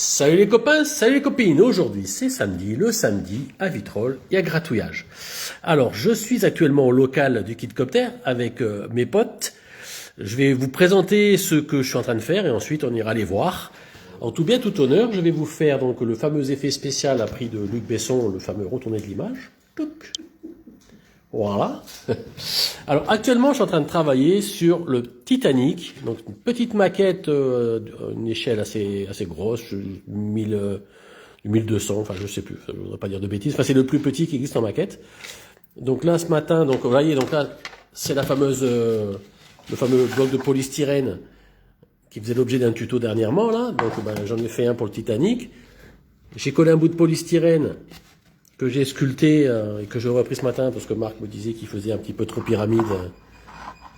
Salut les copains, salut les copines. Aujourd'hui, c'est samedi. Le samedi, à Vitrolles, il y a gratouillage. Alors, je suis actuellement au local du Kidcopter avec mes potes. Je vais vous présenter ce que je suis en train de faire et ensuite on ira les voir. En tout bien, tout honneur, je vais vous faire donc le fameux effet spécial appris de Luc Besson, le fameux retourné de l'image. Touc. Voilà. Alors actuellement, je suis en train de travailler sur le Titanic, donc une petite maquette, une échelle assez grosse, 1200, enfin je sais plus, je voudrais pas dire de bêtises. Enfin c'est le plus petit qui existe en maquette. Donc là ce matin, donc vous voyez, donc là c'est le fameux bloc de polystyrène qui faisait l'objet d'un tuto dernièrement là. Donc j'en ai fait un pour le Titanic. J'ai collé un bout de polystyrène que j'ai sculpté et que j'ai repris ce matin parce que Marc me disait qu'il faisait un petit peu trop pyramide.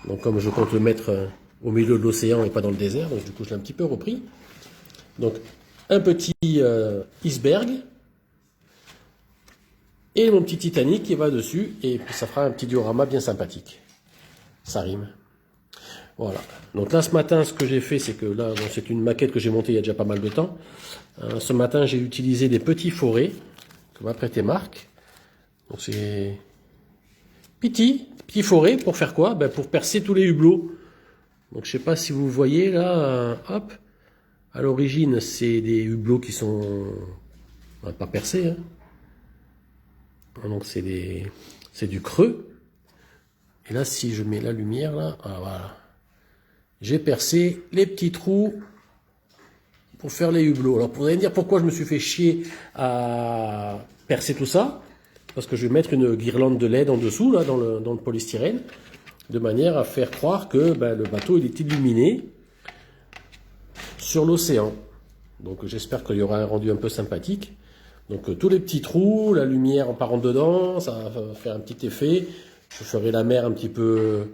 Donc comme je compte le mettre au milieu de l'océan et pas dans le désert, donc du coup je l'ai un petit peu repris. Donc un petit iceberg et mon petit Titanic qui va dessus et puis ça fera un petit diorama bien sympathique. Ça rime. Voilà. Donc là ce matin ce que j'ai fait c'est que là c'est une maquette que j'ai montée il y a déjà pas mal de temps. Ce matin j'ai utilisé des petits forêts que m'a prêté Marc. Donc c'est petit forêt pour faire quoi? Pour percer tous les hublots. Donc je sais pas si vous voyez là, hop. À l'origine c'est des hublots qui sont pas percés. Hein. Donc c'est du creux. Et là si je mets la lumière là, voilà. J'ai percé les petits trous pour faire les hublots. Alors vous allez me dire pourquoi je me suis fait chier à percer tout ça. Parce que je vais mettre une guirlande de LED en dessous, là, dans le polystyrène, de manière à faire croire que le bateau il est illuminé sur l'océan. Donc j'espère qu'il y aura un rendu un peu sympathique. Donc tous les petits trous, la lumière en parant dedans, ça va faire un petit effet. Je ferai la mer un petit peu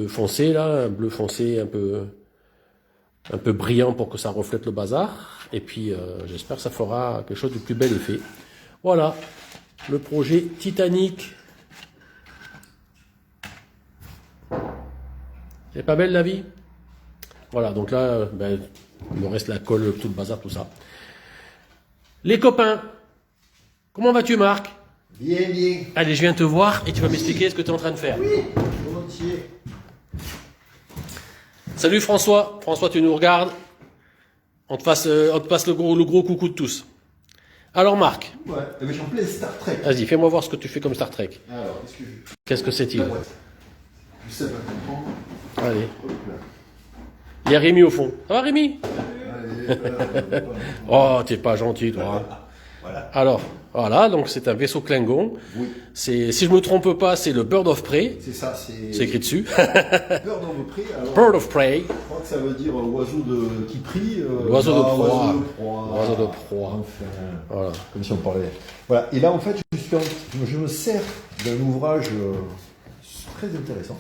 foncée, là, un bleu foncé, un peu brillant pour que ça reflète le bazar. Et puis j'espère que ça fera quelque chose de plus bel effet. Voilà. Le projet Titanic. C'est pas belle la vie? Voilà, donc là, il me reste la colle, tout le bazar, tout ça. Les copains, comment vas-tu Marc? Bien, bien. Allez, je viens te voir et tu vas m'expliquer ce que tu es en train de faire. Oui, volontiers. Salut François. François, tu nous regardes. On te passe le gros coucou de tous. Alors Marc. Ouais, mais je suis en plein Star Trek. Vas-y, fais-moi voir ce que tu fais comme Star Trek. Alors, Qu'est-ce que c'est-il? Je sais pas comprendre. Allez. Hop là. Il y a Rémi au fond. Ça va Rémi? Allez, Oh, t'es pas gentil toi. Voilà. Alors, voilà, donc c'est un vaisseau Klingon. Oui. Si je me trompe pas, c'est le Bird of Prey. C'est ça, c'est C'est écrit dessus. peur dans vos prix. Alors, Bird of Prey. je crois que ça veut dire oiseau qui prie. L'oiseau de proie. Oiseau de proie. Oiseau de proie. Enfin, Voilà. comme si on parlait. Voilà. Et là, en fait, je me sers d'un ouvrage très intéressant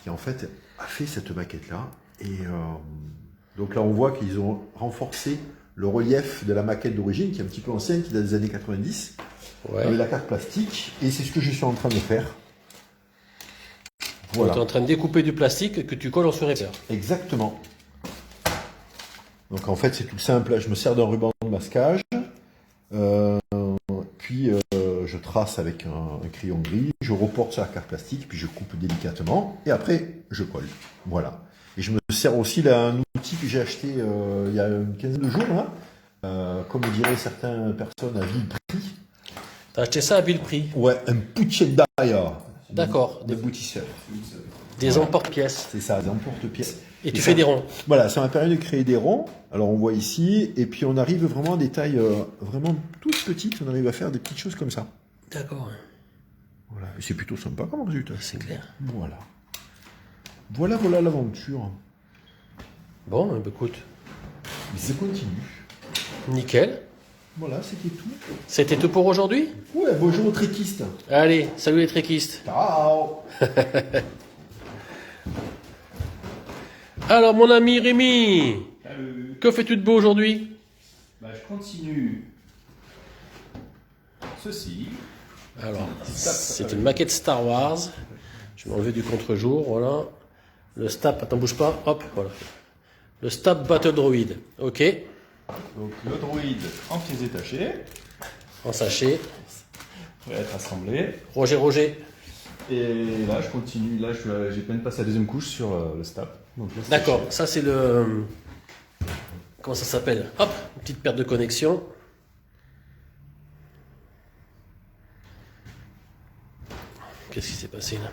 qui, en fait, a fait cette maquette-là. Et donc là, on voit qu'ils ont renforcé le relief de la maquette d'origine, qui est un petit peu ancienne, qui date des années 90, Ouais. avec la carte plastique. Et c'est ce que je suis en train de faire. Tu Voilà. es en train de découper du plastique que tu colles en surépère. Exactement. Donc en fait, c'est tout simple. Là, je me sers d'un ruban de masquage. Puis je trace avec un crayon gris. Je reporte sur la carte plastique. Puis je coupe délicatement. Et après, je colle. Voilà. Et je me sers aussi d'un outil que j'ai acheté il y a une quinzaine de jours. Là. Comme diraient certaines personnes à vil prix. T'as acheté ça à vil prix. Ouais, un Puccellaia. D'accord. Aboutisseur. Des emporte-pièces. C'est ça, des emporte-pièces. Et tu fais des ronds. Voilà, ça m'a permis de créer des ronds. Alors on voit ici, et puis on arrive vraiment à des tailles vraiment toutes petites. On arrive à faire des petites choses comme ça. D'accord. Voilà, et c'est plutôt sympa comme résultat. C'est clair. Voilà. Voilà l'aventure. Bon, écoute. Mais ça continue. Nickel. Voilà, c'était tout. C'était tout pour aujourd'hui? Ouais, bonjour aux tréquistes. Allez, salut les tréquistes. Ciao. Alors mon ami Rémi, Salut. que fais-tu de beau aujourd'hui? Je continue ceci. Alors, c'est une maquette Star Wars. Je vais m'enlever du contre-jour, voilà. Le Stap, attends, bouge pas, hop, voilà. Le Stap Battle Droid, ok. Donc le droïde en pièces détachées, En sachet. prêt à être assemblé. Roger. Et là, je continue. Là, j'ai peine passé la deuxième couche sur le STAP. Donc, là, c'est D'accord, séché. ça c'est le... Comment ça s'appelle? Hop, une petite perte de connexion. Qu'est-ce qui s'est passé là?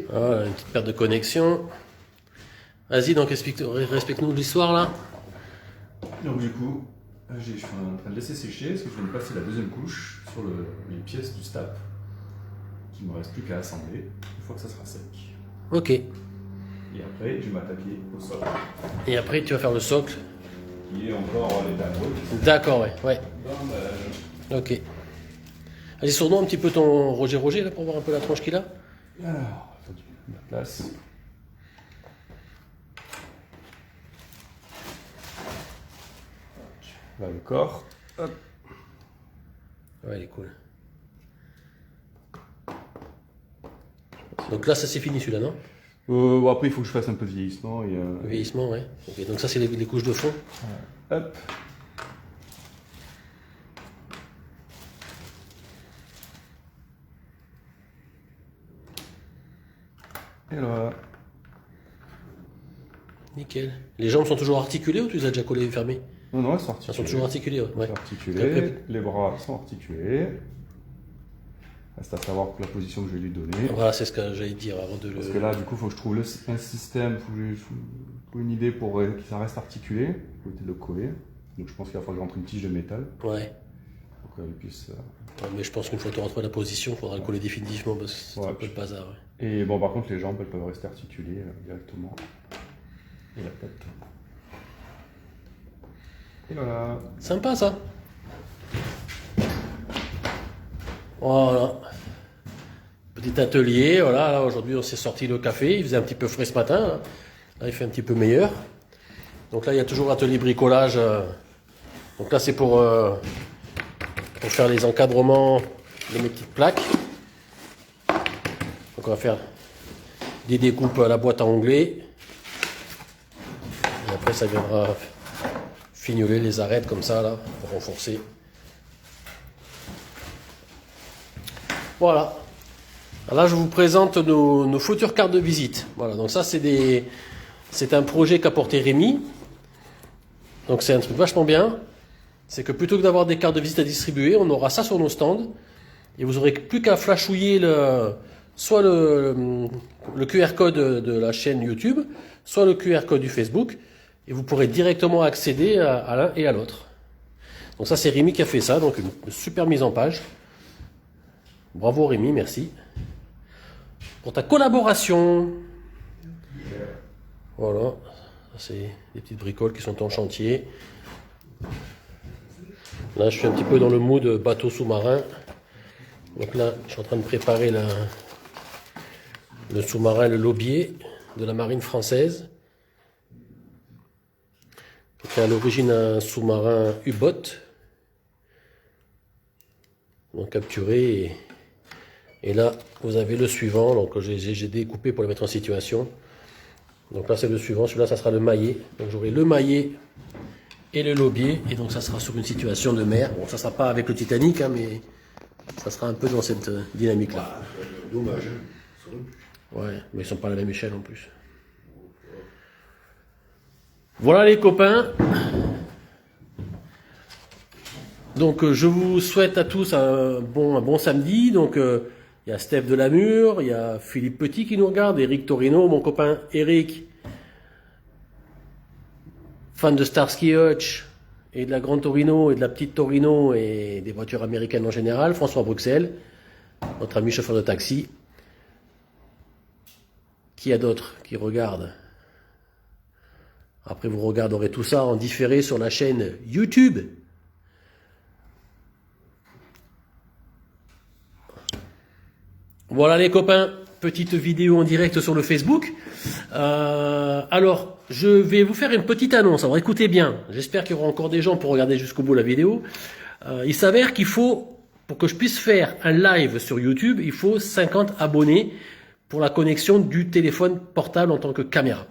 Voilà, une petite perte de connexion. Vas-y, donc respecte-nous l'histoire là. Donc du coup, je suis en train de laisser sécher parce que je viens de passer la deuxième couche sur les pièces du STAP. Il ne me reste plus qu'à assembler une fois que ça sera sec. Ok. Et après, je vais m'attaquer au socle, Et après, tu vas faire le socle. qui est encore l'état brut. D'accord, ouais. Bandage. Ok. Allez, sourds-nous un petit peu ton Roger là pour voir un peu la tronche qu'il a. Alors, il faut de la place. Là, le corps. Hop. Ouais, il est cool. Donc là, ça c'est fini celui-là, non? Bon, après, il faut que je fasse un peu de vieillissement. Et, Le vieillissement, ouais. Ok, donc ça c'est les couches de fond. hop. Et voilà. Nickel. Les jambes sont toujours articulées ou tu les as déjà collées et fermées? Non, non, elles sont Elles articulées. sont toujours articulées, ouais. Elles sont articulées. Les bras sont articulés. Reste à savoir la position que je vais lui donner. Voilà, c'est ce que j'allais dire avant de Parce le... que là, du coup, il faut que je trouve un système, faut que je trouve une idée pour que ça reste articulé, pour éviter de le coller. Donc je pense qu'il va falloir que je rentre une tige de métal Ouais. pour qu'elle puisse. Ouais, mais je pense qu'une fois que tu rentres la position, il faudra le coller définitivement parce que c'est Ouais. un peu le bazar, ouais. Et bon, par contre, les jambes, elles peuvent rester articulées directement. Et la tête. Et voilà. Sympa ça. Voilà. Petit atelier, voilà. Là, aujourd'hui, on s'est sorti le café. Il faisait un petit peu frais ce matin. Là, il fait un petit peu meilleur. Donc là, il y a toujours l'atelier bricolage. Donc là, c'est pour faire les encadrements de mes petites plaques. Donc on va faire des découpes à la boîte à onglets. Et après, ça viendra fignoler les arêtes comme ça, là, pour renforcer. Voilà. Alors là, je vous présente nos futures cartes de visite. Voilà, donc ça, c'est un projet qu'a porté Rémi. Donc c'est un truc vachement bien. C'est que plutôt que d'avoir des cartes de visite à distribuer, on aura ça sur nos stands. Et vous n'aurez plus qu'à flashouiller soit le QR code de la chaîne YouTube, soit le QR code du Facebook. Et vous pourrez directement accéder à l'un et à l'autre. Donc ça, c'est Rémi qui a fait ça. Donc une super mise en page. Bravo Rémi, merci. Pour ta collaboration. Voilà. C'est des petites bricoles qui sont en chantier. Là, je suis un petit peu dans le mood bateau sous-marin. Donc là, je suis en train de préparer le sous-marin, le Lobier de la marine française. Qui est à l'origine un sous-marin U-boat. Donc capturé. Et là, vous avez le suivant. Donc j'ai découpé pour le mettre en situation. Donc là, c'est le suivant. Celui-là, ça sera le maillet. Donc j'aurai le maillet et le Lobier. Et donc ça sera sur une situation de mer. Bon, ça sera pas avec le Titanic, hein, mais ça sera un peu dans cette dynamique-là. Dommage. Ouais, mais ils sont pas à la même échelle en plus. Voilà les copains. Donc je vous souhaite à tous un bon samedi. Donc il y a Steph de Lamure, il y a Philippe Petit qui nous regarde, Eric Torino, mon copain Eric, fan de Starsky Hutch et de la Grande Torino et de la Petite Torino et des voitures américaines en général, François Bruxelles, notre ami chauffeur de taxi. Qui y a d'autres qui regardent? Après vous regarderez tout ça en différé sur la chaîne YouTube. Voilà les copains, petite vidéo en direct sur le Facebook. Alors, je vais vous faire une petite annonce. Alors écoutez bien, j'espère qu'il y aura encore des gens pour regarder jusqu'au bout la vidéo. Il s'avère qu'il faut, pour que je puisse faire un live sur YouTube, il faut 50 abonnés pour la connexion du téléphone portable en tant que caméra.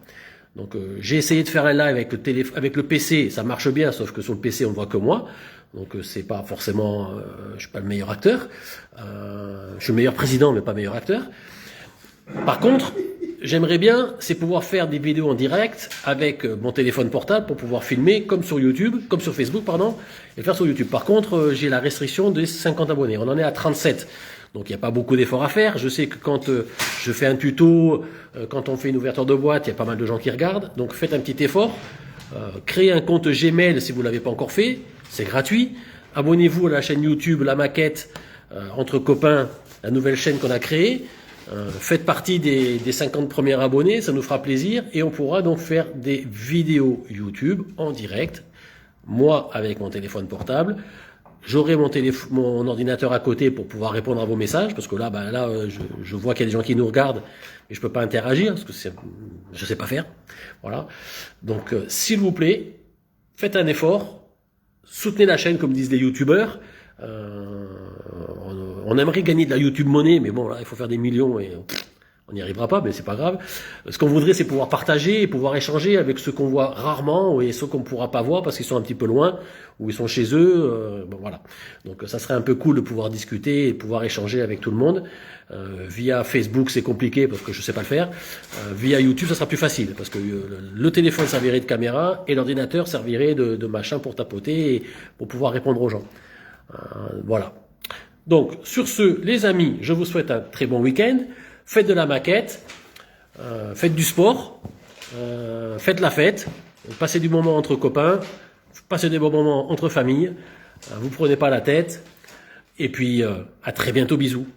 Donc j'ai essayé de faire un live avec le PC, ça marche bien, sauf que sur le PC on ne voit que moi. Donc c'est pas forcément, je suis pas le meilleur acteur. Je suis le meilleur président, mais pas meilleur acteur. Par contre, j'aimerais bien, c'est pouvoir faire des vidéos en direct avec mon téléphone portable pour pouvoir filmer comme sur YouTube, comme sur Facebook, pardon, et faire sur YouTube. Par contre, j'ai la restriction des 50 abonnés. On en est à 37. Donc il n'y a pas beaucoup d'efforts à faire. Je sais que quand je fais un tuto, quand on fait une ouverture de boîte, il y a pas mal de gens qui regardent. Donc faites un petit effort. Créez un compte Gmail si vous ne l'avez pas encore fait. C'est gratuit. Abonnez-vous à la chaîne YouTube La Maquette, entre copains, la nouvelle chaîne qu'on a créée. Faites partie des 50 premiers abonnés, ça nous fera plaisir. Et on pourra donc faire des vidéos YouTube en direct. Moi avec mon téléphone portable. J'aurai mon ordinateur à côté pour pouvoir répondre à vos messages, parce que là, je vois qu'il y a des gens qui nous regardent et je peux pas interagir parce que je sais pas faire. Voilà. Donc, s'il vous plaît, faites un effort, soutenez la chaîne comme disent les youtubeurs. On aimerait gagner de la YouTube monnaie, mais bon, là, il faut faire des millions et on n'y arrivera pas, mais c'est pas grave. Ce qu'on voudrait, c'est pouvoir partager et pouvoir échanger avec ceux qu'on voit rarement et ceux qu'on ne pourra pas voir parce qu'ils sont un petit peu loin ou ils sont chez eux. Bon, voilà. Donc ça serait un peu cool de pouvoir discuter et de pouvoir échanger avec tout le monde. Via Facebook, c'est compliqué parce que je sais pas le faire. Via YouTube, ça sera plus facile parce que le téléphone servirait de caméra et l'ordinateur servirait de machin pour tapoter et pour pouvoir répondre aux gens. Voilà. Donc sur ce, les amis, je vous souhaite un très bon week-end. Faites de la maquette, faites du sport, faites la fête, passez du moment entre copains, passez des bons moments entre familles, vous prenez pas la tête, et puis à très bientôt, bisous.